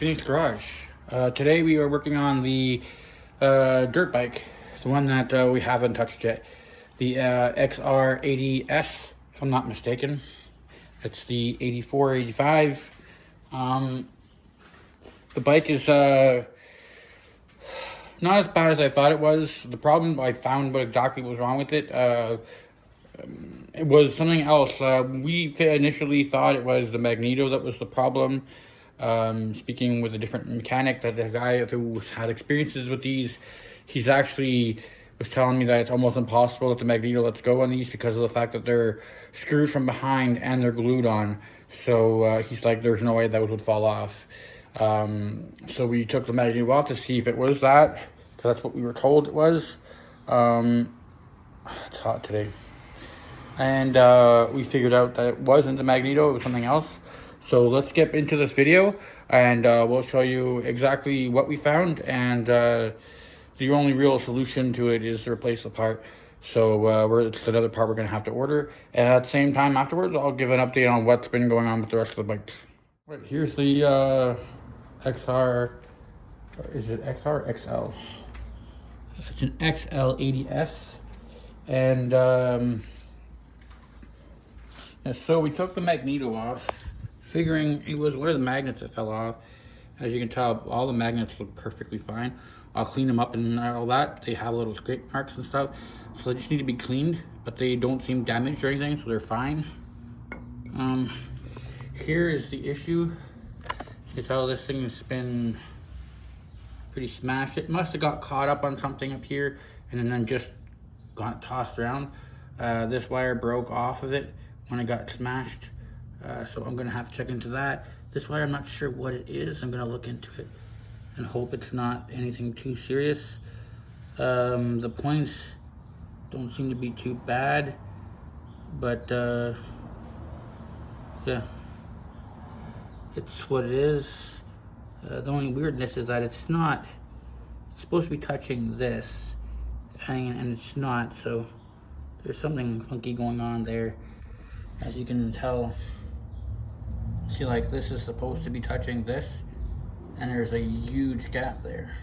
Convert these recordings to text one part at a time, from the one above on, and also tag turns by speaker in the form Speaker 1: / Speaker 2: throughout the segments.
Speaker 1: Phoenix Garage. Today we are working on the dirt bike, the one that we haven't touched yet. The XR80S, if I'm not mistaken. It's the 8485. The bike is not as bad as I thought it was. The problem I found what exactly was wrong with it. It was something else. We initially thought it was the magneto that was the problem. Speaking with a different mechanic, that the guy who had experiences with these, he's actually was telling me that it's almost impossible that the magneto lets go on these because of the fact that they're screwed from behind and they're glued on. So he's like, there's no way those would fall off. So we took the magneto off to see if it was that, because that's what we were told it was. It's hot today. And we figured out that it wasn't the magneto, it was something else. So let's get into this video, and we'll show you exactly what we found, and the only real solution to it is to replace the part. So it's another part we're going to have to order, and at the same time afterwards I'll give an update on what's been going on with the rest of the bike. Right, here's the XR, is it XR or XL? It's an XL80S, and so we took the magneto off, figuring it was one of the magnets that fell off. As you can tell, all the magnets look perfectly fine. I'll clean them up and all that. They have little scrape marks and stuff, so they just need to be cleaned, but they don't seem damaged or anything, so they're fine. Here is the issue. You can tell this thing has been pretty smashed. It must have got caught up on something up here and then just got tossed around. This wire broke off of it when it got smashed. So I'm gonna have to check into that. This wire, I'm not sure what it is. I'm gonna look into it and hope it's not anything too serious. The points don't seem to be too bad, but yeah, it's what it is. The only weirdness is that it's supposed to be touching this, and it's not, so there's something funky going on there. As you can tell, see, like, this is supposed to be touching this, and there's a huge gap there.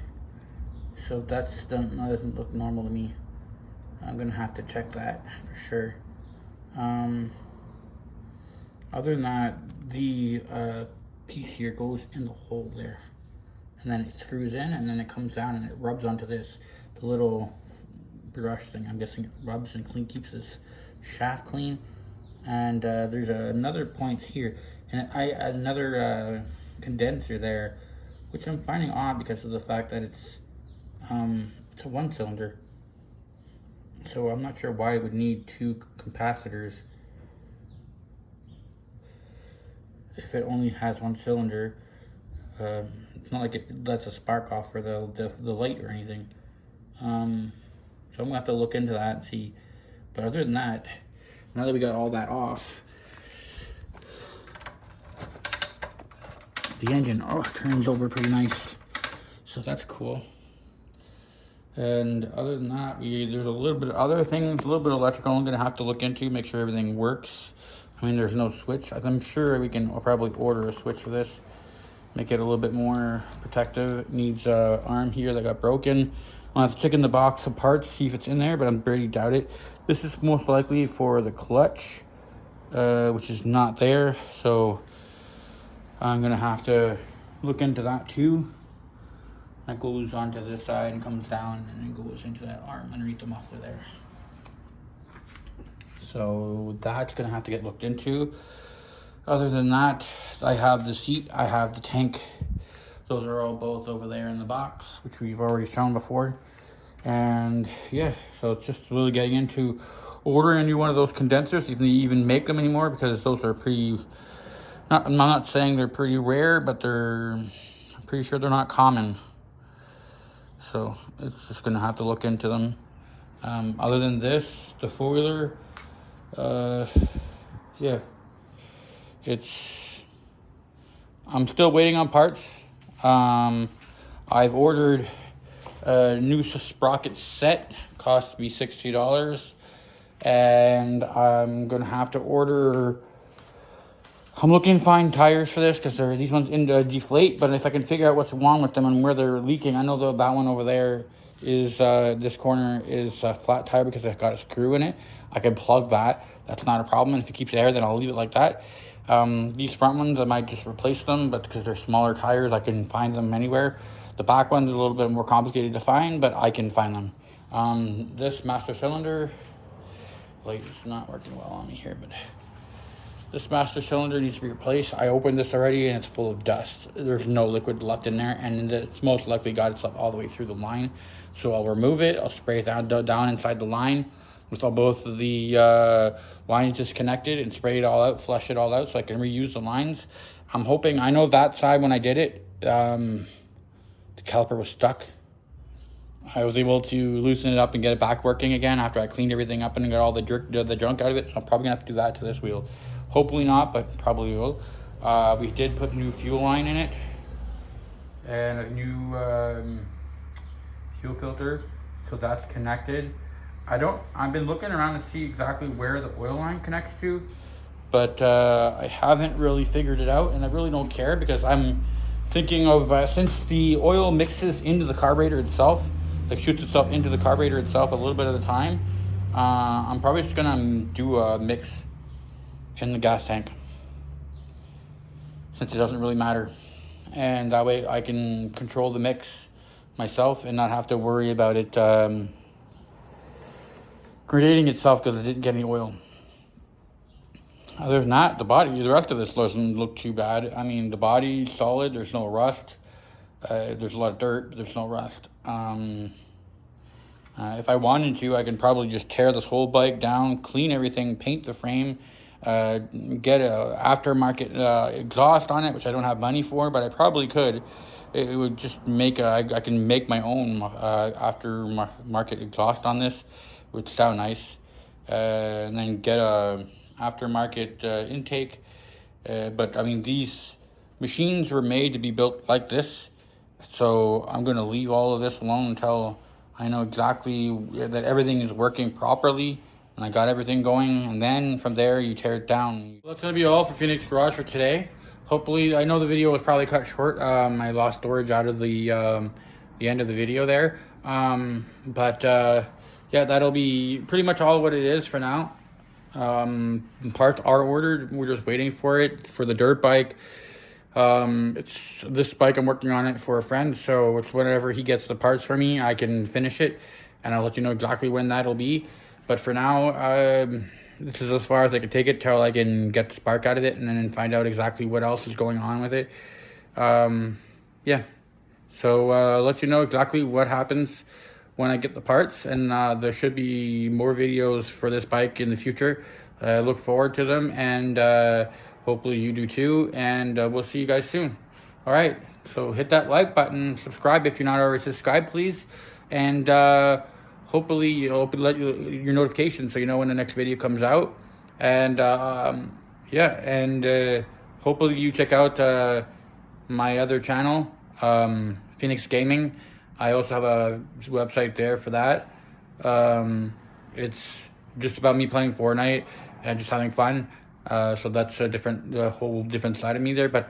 Speaker 1: So that doesn't look normal to me. I'm gonna have to check that for sure. Other than that, the piece here goes in the hole there, and then it screws in, and then it comes down and it rubs onto this, the little brush thing. I'm guessing it rubs and keeps this shaft clean. And there's another point here, and another condenser there, which I'm finding odd because of the fact that it's a one cylinder. So I'm not sure why it would need two capacitors if it only has one cylinder. It's not like it lets a spark off for the light or anything. So I'm gonna have to look into that and see. But other than that, now that we got all that off, the engine, turns over pretty nice. So that's cool. And other than that, there's a little bit of other things, a little bit of electrical I'm gonna have to look into, make sure everything works. I mean, there's no switch. I'm sure we can probably order a switch for this, make it a little bit more protective. It needs an arm here that got broken. I'll have to check in the box of parts, see if it's in there, but I'm pretty doubt it. This is most likely for the clutch, which is not there. So I'm gonna have to look into that too. That goes onto this side and comes down and then goes into that arm underneath the muffler there. So that's gonna have to get looked into. Other than that, I have the seat, I have the tank. Those are all both over there in the box, which we've already shown before. And yeah, so it's just really getting into ordering a new one of those condensers, if they even make them anymore, because those are pretty, I'm not saying they're pretty rare, but I'm pretty sure they're not common. So it's just gonna have to look into them. Other than this, the four-wheeler, yeah, I'm still waiting on parts. I've ordered a new sprocket set, cost me $60, and I'm gonna have to order I'm looking to find tires for this because these ones deflate, but if I can figure out what's wrong with them and where they're leaking, I know that one over there is, this corner is a flat tire because it's got a screw in it. I can plug that. That's not a problem. And if it keeps air, then I'll leave it like that. These front ones, I might just replace them, but because they're smaller tires, I can find them anywhere. The back ones are a little bit more complicated to find, but I can find them. This master cylinder, light is not working well on me here, but this master cylinder needs to be replaced. I opened this already and it's full of dust. There's no liquid left in there, and it's most likely got itself all the way through the line. So I'll remove it. I'll spray it down inside the line with all both of the lines disconnected and spray it all out, flush it all out so I can reuse the lines. I'm hoping, I know that side when I did it, the caliper was stuck. I was able to loosen it up and get it back working again after I cleaned everything up and got all the junk out of it. So I'm probably gonna have to do that to this wheel. Hopefully not, but probably will. We did put new fuel line in it and a new fuel filter, so that's connected. I've been looking around to see exactly where the oil line connects to, but I haven't really figured it out, and I really don't care because I'm thinking of, since the oil mixes into the carburetor itself, like shoots itself into the carburetor itself a little bit at a time, I'm probably just gonna do a mix in the gas tank, since it doesn't really matter, and that way I can control the mix myself and not have to worry about it gradating itself because it didn't get any oil. Other than that, the rest of this doesn't look too bad. I mean, the body's solid, there's no rust, there's a lot of dirt, but there's no rust. If I wanted to, I can probably just tear this whole bike down, clean everything, paint the frame, get a aftermarket exhaust on it, which I don't have money for, but I probably could. It would just make I can make my own aftermarket exhaust on this, which sound nice, and then get a aftermarket intake. But I mean, these machines were made to be built like this, so I'm going to leave all of this alone until I know exactly that everything is working properly and I got everything going, and then from there you tear it down. Well, that's going to be all for Phoenix Garage for today. Hopefully, I know the video was probably cut short. I lost storage out of the end of the video there. Yeah, that'll be pretty much all what it is for now. Parts are ordered. We're just waiting for it for the dirt bike. It's this bike, I'm working on it for a friend, so it's whenever he gets the parts for me, I can finish it, and I'll let you know exactly when that'll be. But for now, this is as far as I can take it till I can get the spark out of it and then find out exactly what else is going on with it. Yeah, so I'll let you know exactly what happens when I get the parts, and there should be more videos for this bike in the future. Look forward to them, and hopefully you do too, and we'll see you guys soon. All right, so hit that like button, subscribe if you're not already subscribed, please, and hopefully you'll let your notifications so you know when the next video comes out. And yeah, and hopefully you check out my other channel, Phoenix Gaming. I also have a website there for that. It's just about me playing Fortnite and just having fun. So that's a whole different side of me there. But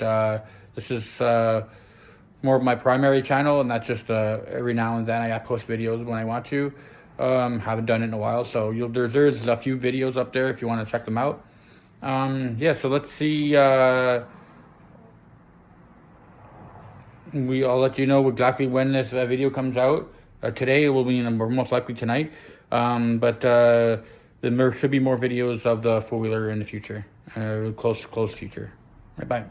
Speaker 1: this is more of my primary channel, and that's just every now and then I post videos when I want to. Haven't done it in a while, so there's a few videos up there if you want to check them out. Yeah, so let's see. I'll let you know exactly when this video comes out. Today it will be most likely tonight, but there should be more videos of the four-wheeler in the future, close future. Right, bye.